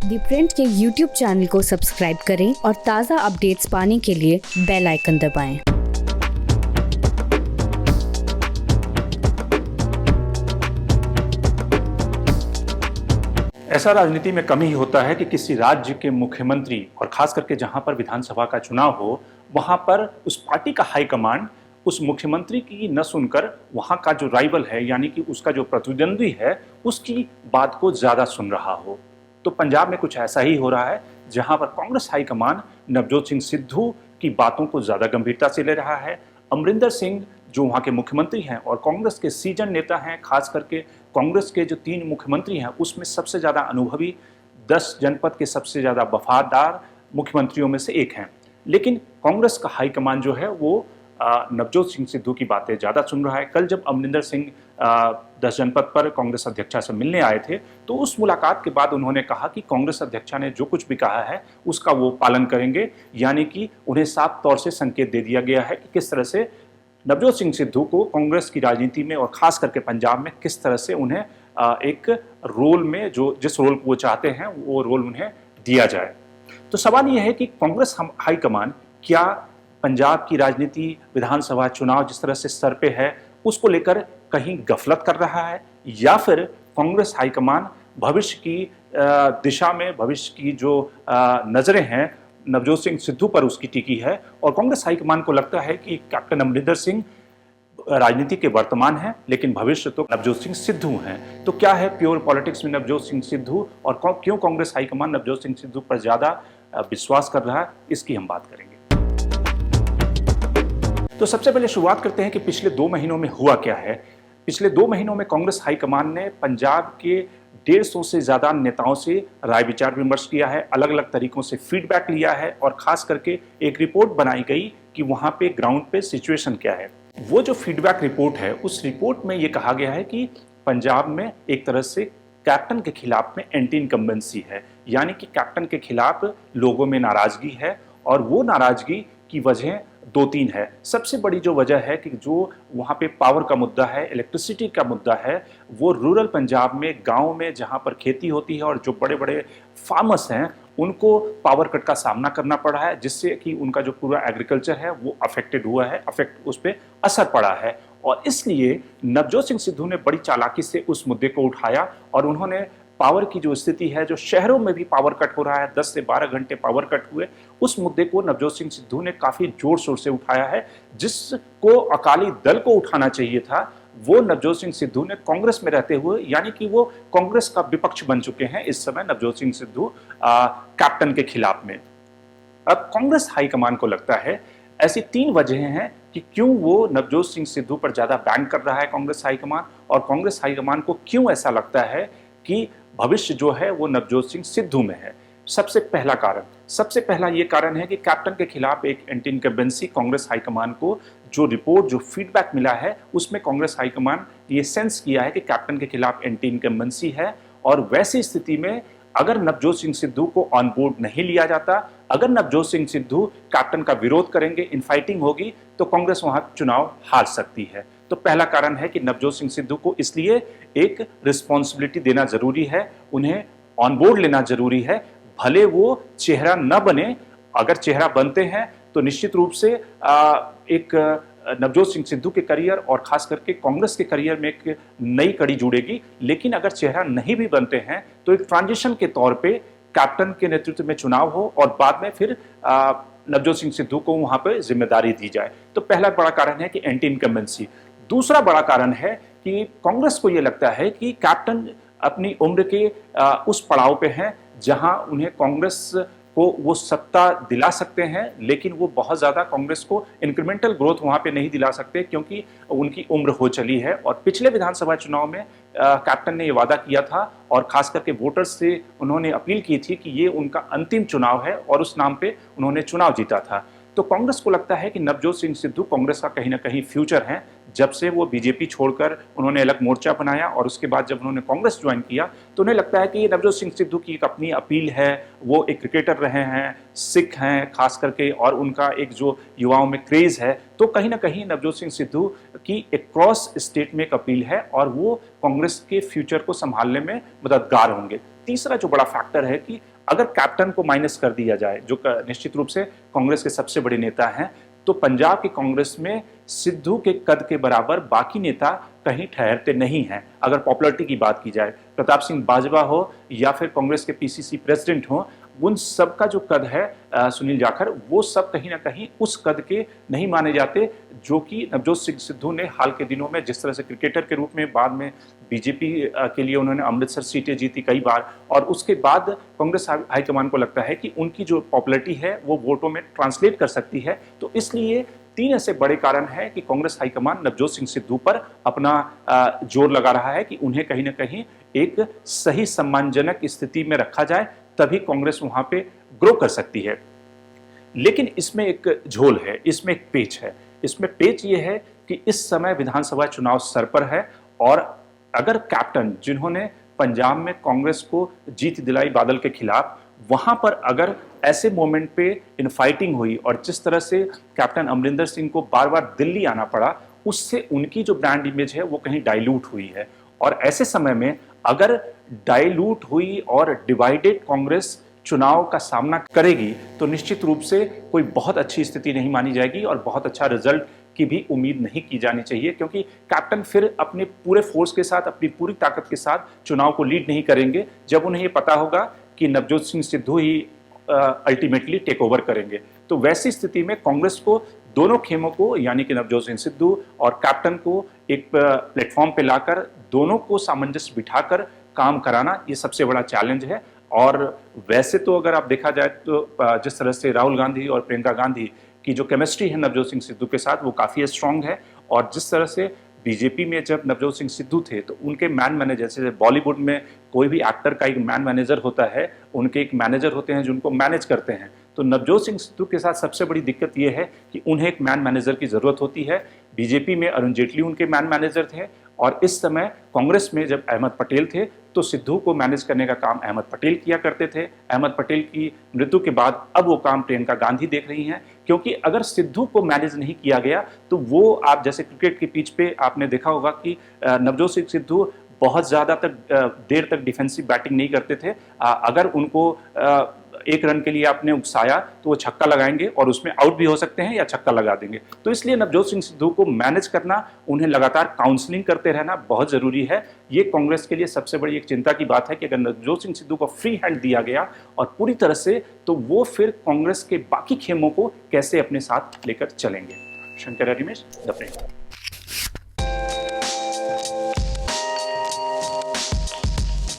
दी print के YouTube channel को subscribe करें और ताज़ा अपडेट्स पाने के लिए बेल आइकन दबाएं। ऐसा राजनीति में कम ही होता है कि किसी राज्य के मुख्यमंत्री और खास करके जहां पर विधानसभा का चुनाव हो, वहां पर उस पार्टी का हाईकमांड उस मुख्यमंत्री की न सुनकर वहां का जो राइवल है यानी कि उसका जो प्रतिद्वंद्वी है उसकी बात को ज्यादा सुन रहा हो। तो पंजाब में कुछ ऐसा ही हो रहा है, जहां पर कांग्रेस हाईकमान नवजोत सिंह सिद्धू की बातों को ज्यादा गंभीरता से ले रहा है। अमरिंदर सिंह जो वहां के मुख्यमंत्री हैं और कांग्रेस के सीजन नेता हैं, खास करके कांग्रेस के जो 3 मुख्यमंत्री हैं उसमें सबसे ज्यादा अनुभवी, 10 जनपद के सबसे ज्यादा वफादार मुख्यमंत्रियों में से एक हैं। लेकिन कांग्रेस का हाईकमान जो है वो नवजोत सिंह सिद्धू की बातें ज्यादा सुन रहा है। कल जब अमरिंदर सिंह 10 जनपद पर कांग्रेस अध्यक्षा से मिलने आए थे तो उस मुलाकात के बाद उन्होंने कहा कि कांग्रेस अध्यक्षा ने जो कुछ भी कहा है उसका वो पालन करेंगे, यानी कि उन्हें साफ तौर से संकेत दे दिया गया है कि किस तरह से नवजोत सिंह सिद्धू को कांग्रेस की राजनीति में और खास करके पंजाब में किस तरह से उन्हें एक रोल में जो जिस रोल को वो चाहते हैं वो रोल उन्हें दिया जाए। तो सवाल यह है कि कांग्रेस हाईकमान क्या पंजाब की राजनीति, विधानसभा चुनाव जिस तरह से सर पे है उसको लेकर कहीं गफलत कर रहा है, या फिर कांग्रेस हाईकमान भविष्य की दिशा में, भविष्य की जो नजरें हैं नवजोत सिंह सिद्धू पर उसकी टिकी है और कांग्रेस हाईकमान को लगता है कि कैप्टन अमरिंदर सिंह राजनीति के वर्तमान है लेकिन भविष्य तो नवजोत सिंह सिद्धू हैं। तो क्या है प्योर पॉलिटिक्स में नवजोत सिंह सिद्धू और क्यों कांग्रेस हाईकमान नवजोत सिंह सिद्धू पर ज्यादा विश्वास कर रहा है, इसकी हम बात करेंगे। तो सबसे पहले शुरुआत करते हैं कि पिछले 2 महीनों में हुआ क्या है। पिछले 2 महीनों में कांग्रेस हाईकमान ने पंजाब के 150 से ज्यादा नेताओं से राय विचार विमर्श किया है, अलग अलग तरीकों से फीडबैक लिया है और खास करके एक रिपोर्ट बनाई गई कि वहां पे ग्राउंड पे सिचुएशन क्या है। वो जो फीडबैक रिपोर्ट है उस रिपोर्ट में ये कहा गया है कि पंजाब में एक तरह से कैप्टन के खिलाफ में एंटी इनकम्बेंसी है, यानी कि कैप्टन के खिलाफ लोगों में नाराजगी है और वो नाराजगी की वजह 2-3 है। सबसे बड़ी जो वजह है कि जो वहाँ पे पावर का मुद्दा है, इलेक्ट्रिसिटी का मुद्दा है, वो रूरल पंजाब में, गांव में जहाँ पर खेती होती है और जो बड़े बड़े फार्मर्स हैं उनको पावर कट का सामना करना पड़ा है, जिससे कि उनका जो पूरा एग्रीकल्चर है वो अफेक्टेड हुआ है, उस पर असर पड़ा है। और इसलिए नवजोत सिंह सिद्धू ने बड़ी चालाकी से उस मुद्दे को उठाया और उन्होंने पावर की जो स्थिति है, जो शहरों में भी पावर कट हो रहा है, 10 से 12 घंटे पावर कट हुए, उस मुद्दे को नवजोत सिंह सिद्धू ने काफी जोर शोर से उठाया है। जिसको अकाली दल को उठाना चाहिए था वो नवजोत सिंह सिद्धू ने कांग्रेस में रहते हुए, यानी कि वो कांग्रेस का विपक्ष बन चुके हैं इस समय नवजोत सिंह सिद्धू कैप्टन के खिलाफ में। अब कांग्रेस हाईकमान को लगता है ऐसी 3 वजह हैं कि क्यों वो नवजोत सिंह सिद्धू पर ज्यादा बैंक कर रहा है कांग्रेस हाईकमान, और कांग्रेस हाईकमान को क्यों ऐसा लगता है कि भविष्य जो है वो नवजोत सिंह सिद्धू में है। सबसे पहला ये कारण है कि कैप्टन के खिलाफ एक एंटी इनकम्बेंसी कांग्रेस हाईकमान को जो रिपोर्ट, जो फीडबैक मिला है उसमें कांग्रेस हाईकमान ये सेंस किया है कि कैप्टन के खिलाफ एंटी इनकम्बेंसी है। और वैसी स्थिति में अगर नवजोत सिंह सिद्धू को ऑन बोर्ड नहीं लिया जाता, अगर नवजोत सिंह सिद्धू कैप्टन का विरोध करेंगे, इनफाइटिंग होगी, तो कांग्रेस वहां चुनाव हार सकती है। तो पहला कारण है कि नवजोत सिंह सिद्धू को इसलिए एक रिस्पॉन्सिबिलिटी देना जरूरी है, उन्हें ऑन बोर्ड लेना जरूरी है, भले वो चेहरा न बने। अगर चेहरा बनते हैं तो निश्चित रूप से एक नवजोत सिंह सिद्धू के करियर और खास करके कांग्रेस के करियर में एक नई कड़ी जुड़ेगी। लेकिन अगर चेहरा नहीं भी बनते हैं तो एक ट्रांजिशन के तौर पे कैप्टन के नेतृत्व में चुनाव हो और बाद में फिर नवजोत सिंह सिद्धू को वहां पे जिम्मेदारी दी जाए। तो पहला बड़ा कारण है कि एंटी इनकम्बेंसी। दूसरा बड़ा कारण है कि कांग्रेस को यह लगता है कि कैप्टन अपनी उम्र के उस पड़ाव पे हैं जहां उन्हें कांग्रेस को वो सत्ता दिला सकते हैं, लेकिन वो बहुत ज्यादा कांग्रेस को इंक्रीमेंटल ग्रोथ वहां पे नहीं दिला सकते क्योंकि उनकी उम्र हो चली है। और पिछले विधानसभा चुनाव में कैप्टन ने ये वादा किया था और खास करके वोटर्स से उन्होंने अपील की थी कि ये उनका अंतिम चुनाव है और उस नाम पे उन्होंने चुनाव जीता था। तो कांग्रेस को लगता है कि नवजोत सिंह सिद्धू कांग्रेस का कहीं ना कहीं फ्यूचर है। जब से वो बीजेपी छोड़कर उन्होंने अलग मोर्चा बनाया और उसके बाद जब उन्होंने कांग्रेस ज्वाइन किया तो उन्हें लगता है कि ये नवजोत सिंह सिद्धू की एक अपनी अपील है। वो एक क्रिकेटर रहे हैं, सिख हैं खास करके, और उनका एक जो युवाओं में क्रेज है, तो कहीं ना कहीं नवजोत सिंह सिद्धू की एक क्रॉस स्टेट में एक अपील है और वो कांग्रेस के फ्यूचर को संभालने में मददगार होंगे। तीसरा जो बड़ा फैक्टर है कि अगर कैप्टन को माइनस कर दिया जाए, जो निश्चित रूप से कांग्रेस के सबसे बड़े नेता हैं, तो पंजाब की कांग्रेस में सिद्धू के कद के बराबर बाकी नेता कहीं ठहरते नहीं हैं। अगर पॉपुलैरिटी की बात की जाए, प्रताप सिंह बाजवा हो या फिर कांग्रेस के पीसीसी प्रेसिडेंट हो, उन सब का जो कद है सुनील जाखड़, वो सब कहीं ना कहीं उस कद के नहीं माने जाते जो कि नवजोत सिंह सिद्धू ने हाल के दिनों में, जिस तरह से क्रिकेटर के रूप में, बाद में बीजेपी के लिए उन्होंने अमृतसर सीटें जीती कई बार, और उसके बाद कांग्रेस हाईकमान को लगता है कि उनकी जो पॉपुलैरिटी है वो वोटों में ट्रांसलेट कर सकती है। तो इसलिए 3 ऐसे बड़े कारण हैं कि कांग्रेस हाईकमान नवजोत सिंह सिद्धू पर अपना जोर लगा रहा है कि उन्हें कहीं ना कहीं एक सही सम्मानजनक स्थिति में रखा जाए, तभी कांग्रेस वहां पे ग्रो कर सकती है। लेकिन इसमें एक झोल है, इसमें एक पेच है। इसमें पेच ये है कि इस समय विधानसभा चुनाव सर पर है, और अगर कैप्टन, जिन्होंने पंजाब में कांग्रेस को जीत दिलाई बादल के खिलाफ, वहां पर अगर ऐसे मोमेंट पे इनफाइटिंग हुई और जिस तरह से कैप्टन अमरिंदर सिंह को बार बार दिल्ली आना पड़ा, उससे उनकी जो ब्रांड इमेज है वो कहीं डाइल्यूट हुई है। और ऐसे समय में अगर डाइल्यूट हुई और डिवाइडेड कांग्रेस चुनाव का सामना करेगी, तो निश्चित रूप से कोई बहुत अच्छी स्थिति नहीं मानी जाएगी और बहुत अच्छा रिजल्ट की भी उम्मीद नहीं की जानी चाहिए, क्योंकि कैप्टन फिर अपने पूरे फोर्स के साथ, अपनी पूरी ताकत के साथ चुनाव को लीड नहीं करेंगे जब उन्हें ये पता होगा कि नवजोत सिंह सिद्धू ही अल्टीमेटली टेक ओवर करेंगे। तो वैसी स्थिति में कांग्रेस को दोनों खेमों को, यानी कि नवजोत सिंह सिद्धू और कैप्टन को एक प्लेटफॉर्म पे लाकर दोनों को सामंजस्य बिठाकर काम कराना, ये सबसे बड़ा चैलेंज है। और वैसे तो अगर आप देखा जाए तो जिस तरह से राहुल गांधी और प्रियंका गांधी की जो केमिस्ट्री है नवजोत सिंह सिद्धू के साथ, वो काफ़ी स्ट्रांग है। और जिस तरह से बीजेपी में जब नवजोत सिंह सिद्धू थे तो उनके मैन मैनेजर, जैसे बॉलीवुड में कोई भी एक्टर का एक मैन मैनेजर होता है, उनके एक मैनेजर होते हैं जो उनको मैनेज करते हैं। तो नवजोत सिंह सिद्धू के साथ सबसे बड़ी दिक्कत यह है कि उन्हें एक मैन मैनेजर की ज़रूरत होती है। बीजेपी में अरुण जेटली उनके मैन मैनेजर थे, और इस समय कांग्रेस में जब अहमद पटेल थे तो सिद्धू को मैनेज करने का काम अहमद पटेल किया करते थे। अहमद पटेल की मृत्यु के बाद अब वो काम प्रियंका गांधी देख रही हैं, क्योंकि अगर सिद्धू को मैनेज नहीं किया गया तो वो, आप जैसे क्रिकेट की पिच पे आपने देखा होगा कि नवजोत सिंह सिद्धू बहुत ज़्यादा देर तक डिफेंसिव बैटिंग नहीं करते थे। अगर उनको 1 रन के लिए आपने उकसाया तो वो छक्का लगाएंगे और उसमें आउट भी हो सकते हैं या छक्का लगा देंगे। तो इसलिए नवजोत सिंह सिद्धू को मैनेज करना, उन्हें लगातार काउंसलिंग करते रहना बहुत ज़रूरी है। ये कांग्रेस के लिए सबसे बड़ी एक चिंता की बात है कि अगर नवजोत सिंह सिद्धू को फ्री हैंड दिया गया और पूरी तरह से, तो वो फिर कांग्रेस के बाकी खेमों को कैसे अपने साथ लेकर चलेंगे। Shankar Harimesh, the print.